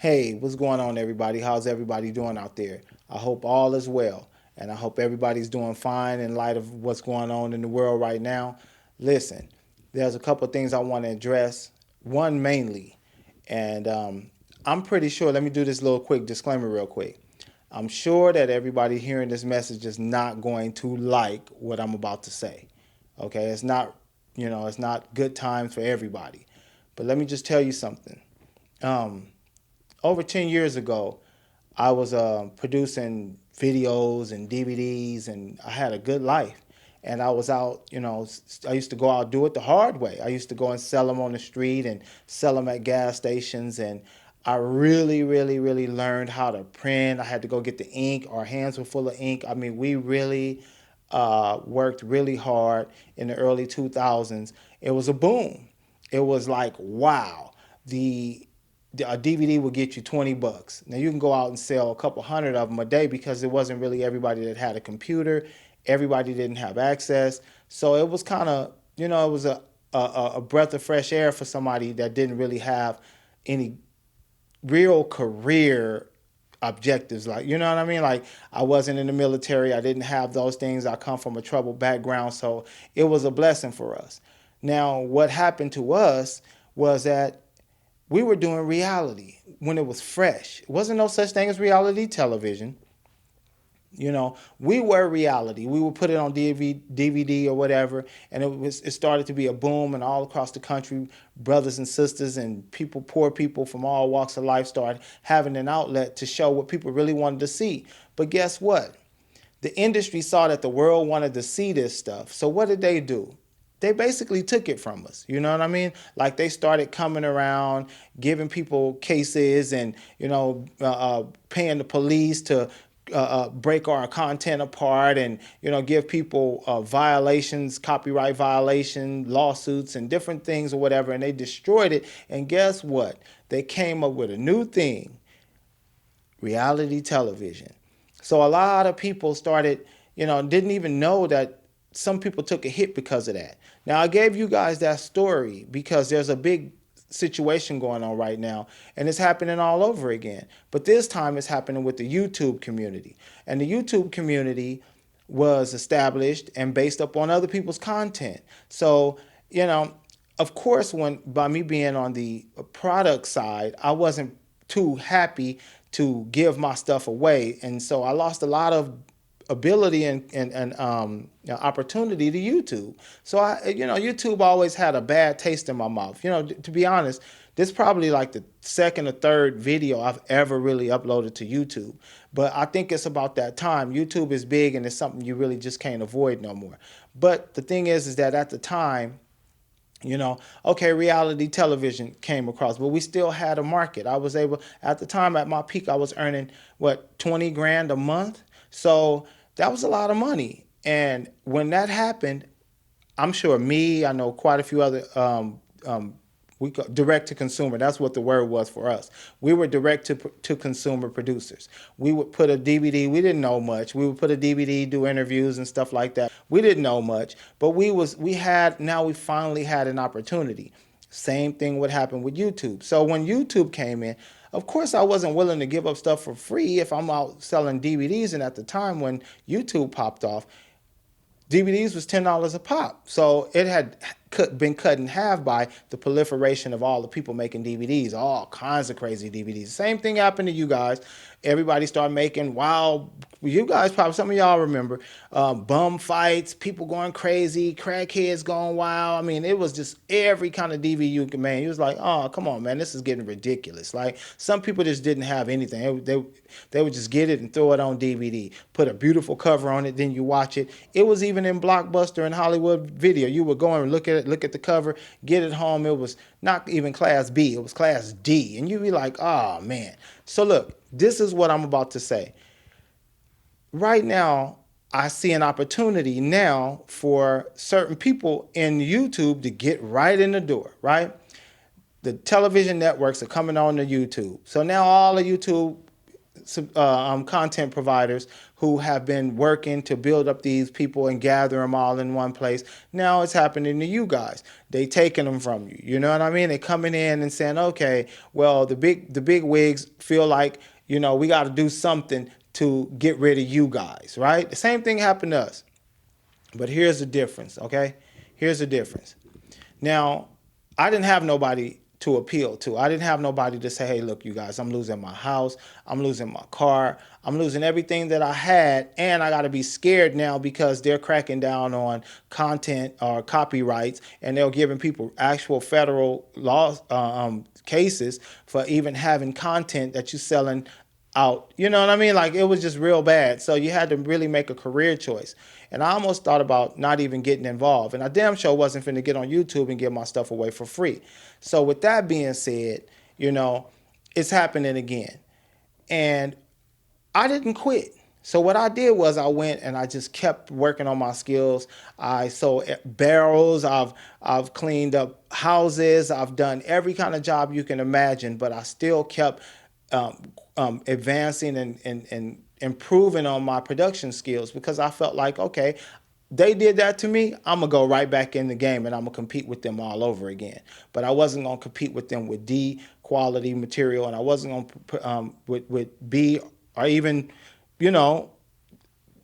Hey, what's going on, everybody? How's everybody doing out there? I hope all is well, and I hope everybody's doing fine in light of what's going on in the world right now. Listen, there's a couple of things I want to address. One mainly, and I'm pretty sure, let me do this little quick disclaimer real quick. I'm sure that everybody hearing this message is not going to like what I'm about to say. Okay, it's not, it's not good times for everybody. But let me just tell you something. Um, Over 10 years ago, I was producing videos and DVDs, and I had a good life. And I was out, I used to go out do it the hard way. I used to go and sell them on the street and sell them at gas stations. And I really, really, really learned how to print. I had to go get the ink. Our hands were full of ink. I mean, we really worked really hard in the early 2000s. It was a boom. It was like, wow. The a DVD would get you 20 bucks. Now you can go out and sell a couple hundred of them a day because it wasn't really everybody that had a computer. Everybody didn't have access. So it was kind of, it was a breath of fresh air for somebody that didn't really have any real career objectives. Like, you know what I mean? Like, I wasn't in the military. I didn't have those things. I come from a troubled background. So it was a blessing for us. Now, what happened to us was that we were doing reality when it was fresh. It wasn't no such thing as reality television. We were reality. We would put it on DVD or whatever, and it started to be a boom, and all across the country, brothers and sisters and people, poor people from all walks of life, started having an outlet to show what people really wanted to see. But guess what? The industry saw that the world wanted to see this stuff. So what did they do? They basically took it from us. You know what I mean? Like, they started coming around, giving people cases, and paying the police to break our content apart, and give people violations, copyright violation lawsuits, and different things or whatever. And they destroyed it. And guess what? They came up with a new thing: reality television. So a lot of people started, didn't even know that some people took a hit because of that. Now, I gave you guys that story because there's a big situation going on right now, and it's happening all over again. But this time it's happening with the YouTube community. And the YouTube community was established and based upon other people's content. So, of course, when by me being on the product side, I wasn't too happy to give my stuff away. And so I lost a lot of ability and opportunity to YouTube. So YouTube always had a bad taste in my mouth. To be honest, this is probably like the second or third video I've ever really uploaded to YouTube. But I think it's about that time. YouTube is big, and it's something you really just can't avoid no more. But the thing is that at the time, okay, reality television came across, but we still had a market. I was able, at the time, at my peak, I was earning, what, 20 grand a month? So that was a lot of money. And when that happened, I'm sure I know quite a few other direct to consumer. That's what the word was for us. We were direct to consumer producers. We would put a DVD. We didn't know much. We would put a DVD, do interviews and stuff like that. We didn't know much, but now we finally had an opportunity. Same thing would happen with YouTube. So when YouTube came in, of course I wasn't willing to give up stuff for free if I'm out selling DVDs. And at the time when YouTube popped off, DVDs was $10 a pop. So it had been cut in half by the proliferation of all the people making DVDs, all kinds of crazy DVDs. Same thing happened to you guys. Everybody started making wild, you guys probably, some of y'all remember, bum fights, people going crazy, crackheads going wild. I mean, it was just every kind of DVD you could, man. You was like, oh, come on, man, this is getting ridiculous. Like, some people just didn't have anything. They would just get it and throw it on DVD, put a beautiful cover on it, then you watch it. It was even in Blockbuster and Hollywood Video. You would go and look at the cover, get it home. It was not even class B, it was class D. And you'd be like, oh, man. So look, this is what I'm about to say. Right now, I see an opportunity now for certain people in YouTube to get right in the door, right? The television networks are coming on to YouTube. So now all of YouTube content providers who have been working to build up these people and gather them all in one place. Now it's happening to you guys. They taking them from you. You know what I mean? They coming in and saying, okay, well, the big wigs feel like, we got to do something to get rid of you guys, right? The same thing happened to us. But here's the difference, okay? Here's the difference. Now, I didn't have nobody to appeal to. I didn't have nobody to say, hey, look, you guys, I'm losing my house. I'm losing my car. I'm losing everything that I had. And I got to be scared now because they're cracking down on content or copyrights. And they're giving people actual federal law cases for even having content that you're selling out. You know what I mean? Like, it was just real bad. So you had to really make a career choice. And I almost thought about not even getting involved. And I damn sure wasn't finna get on YouTube and give my stuff away for free. So with that being said, it's happening again. And I didn't quit. So what I did was I went and I just kept working on my skills. I sold barrels. I've cleaned up houses. I've done every kind of job you can imagine, but I still kept advancing and improving on my production skills because I felt like, okay, they did that to me, I'm going to go right back in the game and I'm going to compete with them all over again. But I wasn't going to compete with them with D quality material, and I wasn't going to with B or even,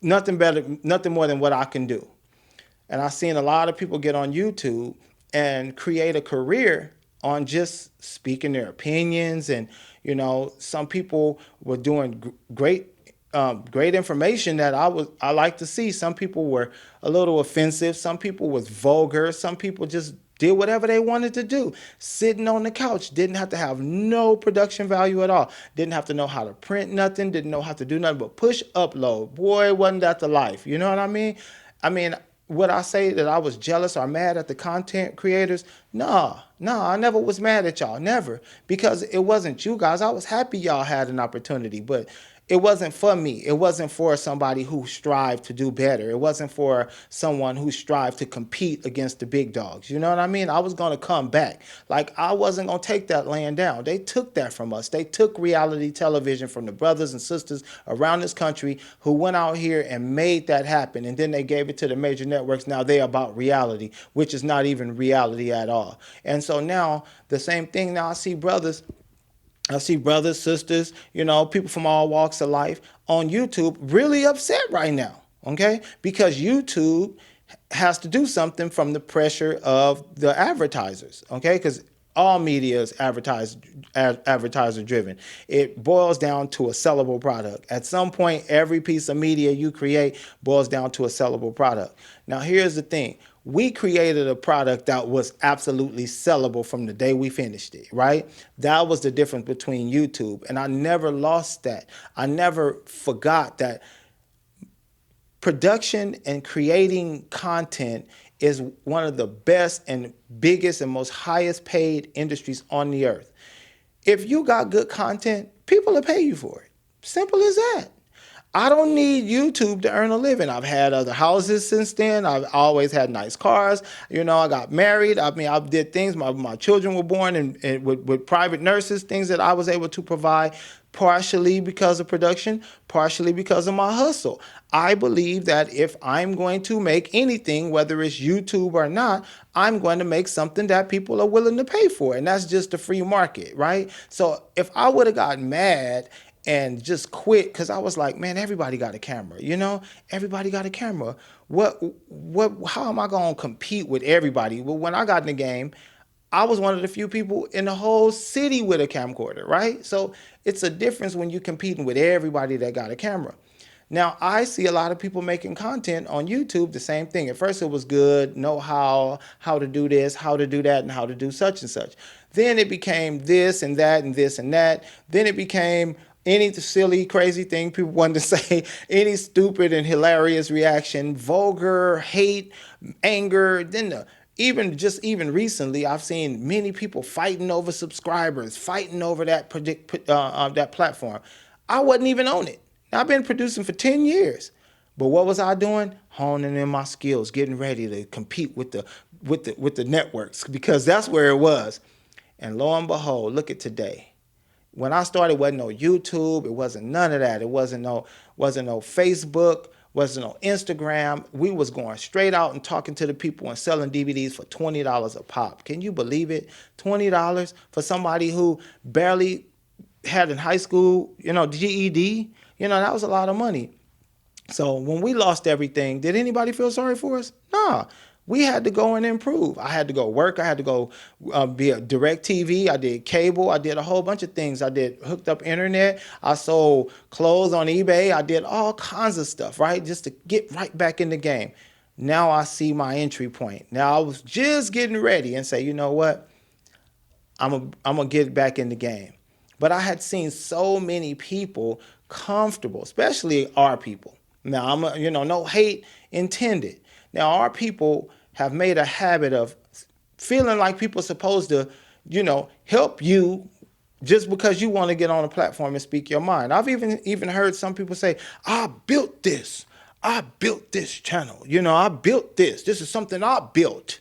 nothing better, nothing more than what I can do. And I've seen a lot of people get on YouTube and create a career on just speaking their opinions. And, some people were doing great information that I like to see. Some people were a little offensive. Some people was vulgar. Some people just did whatever they wanted to do. Sitting on the couch, didn't have to have no production value at all. Didn't have to know how to print nothing. Didn't know how to do nothing but push upload. Boy, wasn't that the life. You know what I mean? Would I say that I was jealous or mad at the content creators? No, I never was mad at y'all, never. Because it wasn't you guys. I was happy y'all had an opportunity, but it wasn't for me. It wasn't for somebody who strived to do better. It wasn't for someone who strived to compete against the big dogs. You know what I mean? I was going to come back. Like, I wasn't going to take that laying down. They took that from us. They took reality television from the brothers and sisters around this country who went out here and made that happen. And then they gave it to the major networks. Now they're about reality, which is not even reality at all. And so now the same thing. Now I see brothers, sisters, people from all walks of life on YouTube really upset right now, okay? Because YouTube has to do something from the pressure of the advertisers, okay? Because all media is advertiser driven. It boils down to a sellable product. At some point, every piece of media you create boils down to a sellable product. Now, here's the thing. We created a product that was absolutely sellable from the day we finished it, right? That was the difference between YouTube. And I never lost that. I never forgot that production and creating content is one of the best and biggest and most highest paid industries on the earth. If you got good content, people will pay you for it. Simple as that. I don't need YouTube to earn a living. I've had other houses since then. I've always had nice cars. I got married. I did things. My children were born and with private nurses, things that I was able to provide partially because of production, partially because of my hustle. I believe that if I'm going to make anything, whether it's YouTube or not, I'm going to make something that people are willing to pay for. And that's just the free market, right? So if I would have gotten mad and just quit, because I was like, man, everybody got a camera, everybody got a camera. How am I going to compete with everybody? Well, when I got in the game, I was one of the few people in the whole city with a camcorder, right? So it's a difference when you're competing with everybody that got a camera. Now, I see a lot of people making content on YouTube, the same thing. At first it was good, know how to do this, how to do that, and how to do such and such. Then it became this and that and this and that. Then it became any silly, crazy thing people wanted to say, any stupid and hilarious reaction, vulgar, hate, anger. Then even recently, I've seen many people fighting over subscribers, fighting over that platform. I wasn't even on it. I've been producing for 10 years. But what was I doing? Honing in my skills, getting ready to compete with the networks, because that's where it was. And lo and behold, look at today. When I started, wasn't no YouTube. It wasn't none of that. It wasn't no Facebook. Wasn't no Instagram. We was going straight out and talking to the people and selling DVDs for $20 a pop. Can you believe it? $20 for somebody who barely had in high school, GED. That was a lot of money. So when we lost everything, did anybody feel sorry for us? Nah. We had to go and improve. I had to go work. I had to go be a direct TV. I did cable. I did a whole bunch of things. I did hooked up internet. I sold clothes on eBay. I did all kinds of stuff, right? Just to get right back in the game. Now I see my entry point. Now I was just getting ready and say, you know what? I'm gonna get back in the game. But I had seen so many people comfortable, especially our people. Now no hate intended. Now our people have made a habit of feeling like people are supposed to, help you just because you want to get on a platform and speak your mind. I've even heard some people say, I built this. I built this channel. I built this. This is something I built.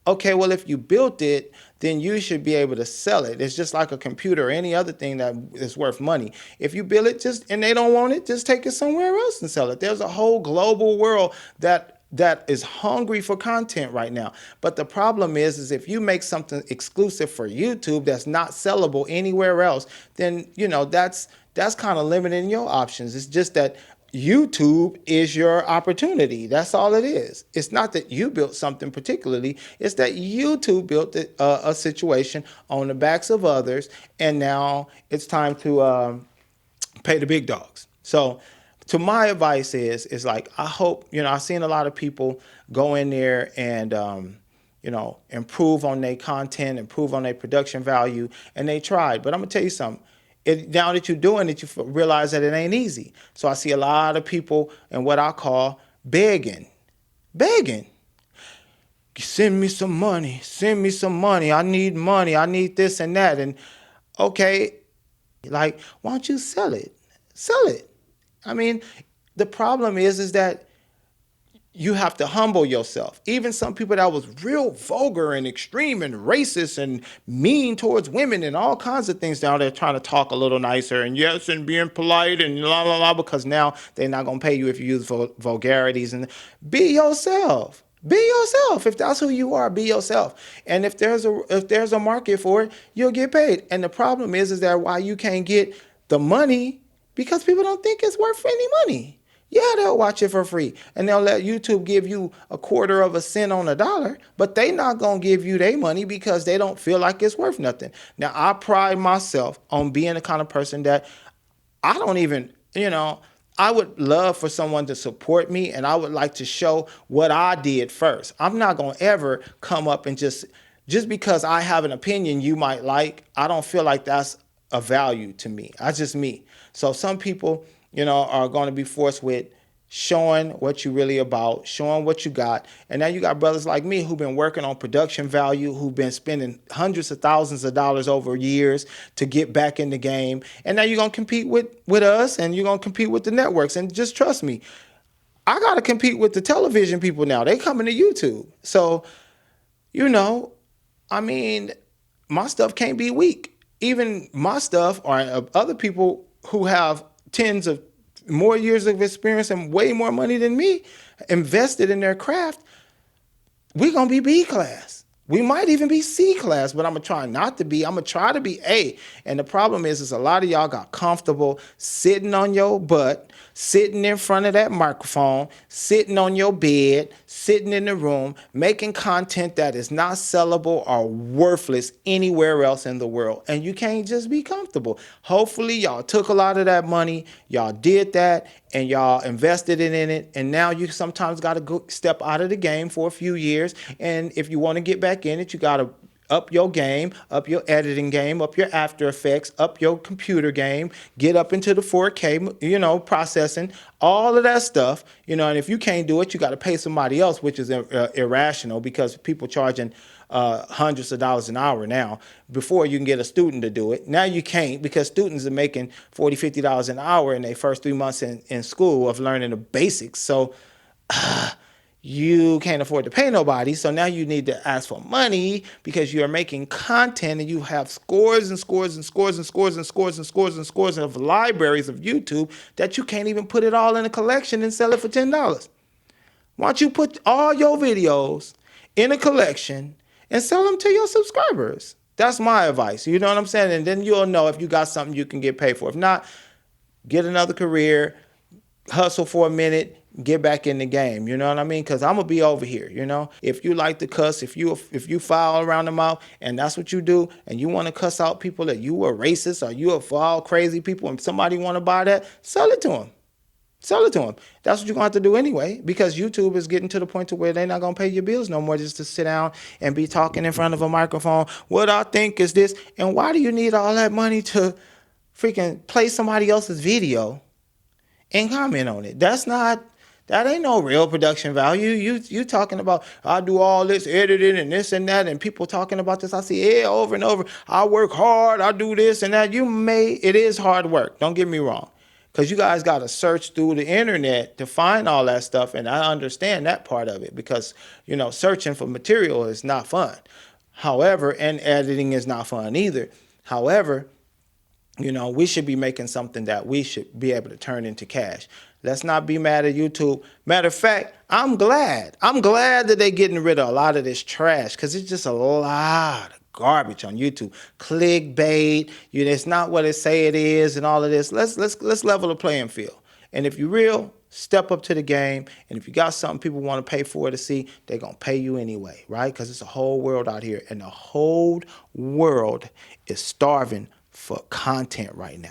Okay, well, if you built it, then you should be able to sell it. It's just like a computer or any other thing that is worth money. If you build it and they don't want it, just take it somewhere else and sell it. There's a whole global world that is hungry for content right now. But the problem is if you make something exclusive for YouTube that's not sellable anywhere else, then that's kind of limiting your options. It's just that YouTube is your opportunity. That's all it is. It's not that you built something particularly. It's that YouTube built a situation on the backs of others, and now it's time to pay the big dogs. So to my advice is like, I hope, I've seen a lot of people go in there and, improve on their content, improve on their production value, and they tried. But I'm going to tell you something. Now that you're doing it, you realize that it ain't easy. So I see a lot of people in what I call begging. Send me some money. I need money. I need this and that. And okay, like, why don't you sell it? Sell it. I mean, the problem is that you have to humble yourself. Even some people that was real vulgar and extreme and racist and mean towards women and all kinds of things, now they're trying to talk a little nicer and yes, and being polite and la la la, because now they're not going to pay you if you use vulgarities. And be yourself. Be yourself. If that's who you are, be yourself. And if there's a market for it, you'll get paid. And the problem is that why you can't get the money, because people don't think it's worth any money. Yeah, they'll watch it for free, and they'll let YouTube give you a quarter of a cent on a dollar, but they not going to give you their money because they don't feel like it's worth nothing. Now, I pride myself on being the kind of person that I don't even, I would love for someone to support me, and I would like to show what I did first. I'm not going to ever come up and just because I have an opinion you might like, I don't feel like that's a value to me. That's just me. So some people, are going to be forced with showing what you're really about, showing what you got. And now you got brothers like me who've been working on production value, who've been spending hundreds of thousands of dollars over years to get back in the game. And now you're going to compete with us, and you're going to compete with the networks. And just trust me, I got to compete with the television people now. They coming to YouTube. So, my stuff can't be weak. Even my stuff or other people who have tens of more years of experience and way more money than me invested in their craft, we're going to be B class. We might even be C class, but I'm going to try not to be. I'm going to try to be A. And the problem is a lot of y'all got comfortable sitting on your butt, sitting in front of that microphone, sitting on your bed, sitting in the room, making content that is not sellable or worthless anywhere else in the world. And you can't just be comfortable. Hopefully y'all took a lot of that money, y'all did that, and y'all invested in it. And now you sometimes got to go step out of the game for a few years. And if you want to get back in it, you got to up your game, up your editing game, up your After Effects, up your computer game, get up into the 4K, processing, all of that stuff, and if you can't do it, you got to pay somebody else, which is irrational because people charging hundreds of dollars an hour now. Before you can get a student to do it. Now you can't because students are making $40, $50 an hour in their first 3 months in school of learning the basics. So, you can't afford to pay nobody, so now you need to ask for money because you're making content and you have scores and scores and scores and scores and scores and scores and scores of libraries of YouTube that you can't even put it all in a collection and sell it for $10. Why don't you put all your videos in a collection and sell them to your subscribers? That's my advice. You know what I'm saying? And then you'll know if you got something you can get paid for. If not, get another career, hustle for a minute, get back in the game. You know what I mean? Because I'm gonna be over here. You know, if you like to cuss, if you foul around the mouth, and that's what you do, and you want to cuss out people that you are racist or you are foul crazy people, and somebody want to buy that, sell it to them. Sell it to them. That's what you're going to have to do anyway, because YouTube is getting to the point to where they're not going to pay your bills no more just to sit down and be talking in front of a microphone. What I think is this, and why do you need all that money to freaking play somebody else's video and comment on it? That ain't no real production value. You talking about, I do all this editing and this and that, and people talking about this. I see it over and over. I work hard. I do this and that. It is hard work. Don't get me wrong. Because you guys got to search through the internet to find all that stuff. And I understand that part of it because, you know, searching for material is not fun. However, and editing is not fun either. However, you know, we should be making something that we should be able to turn into cash. Let's not be mad at YouTube. Matter of fact, I'm glad. I'm glad that they're getting rid of a lot of this trash because it's just a lot of garbage on YouTube. Clickbait, you know, it's not what it say it is and all of this. Let's level the playing field. And if you're real, step up to the game. And if you got something people want to pay for to see, they're going to pay you anyway, right? Because it's a whole world out here. And the whole world is starving for content right now.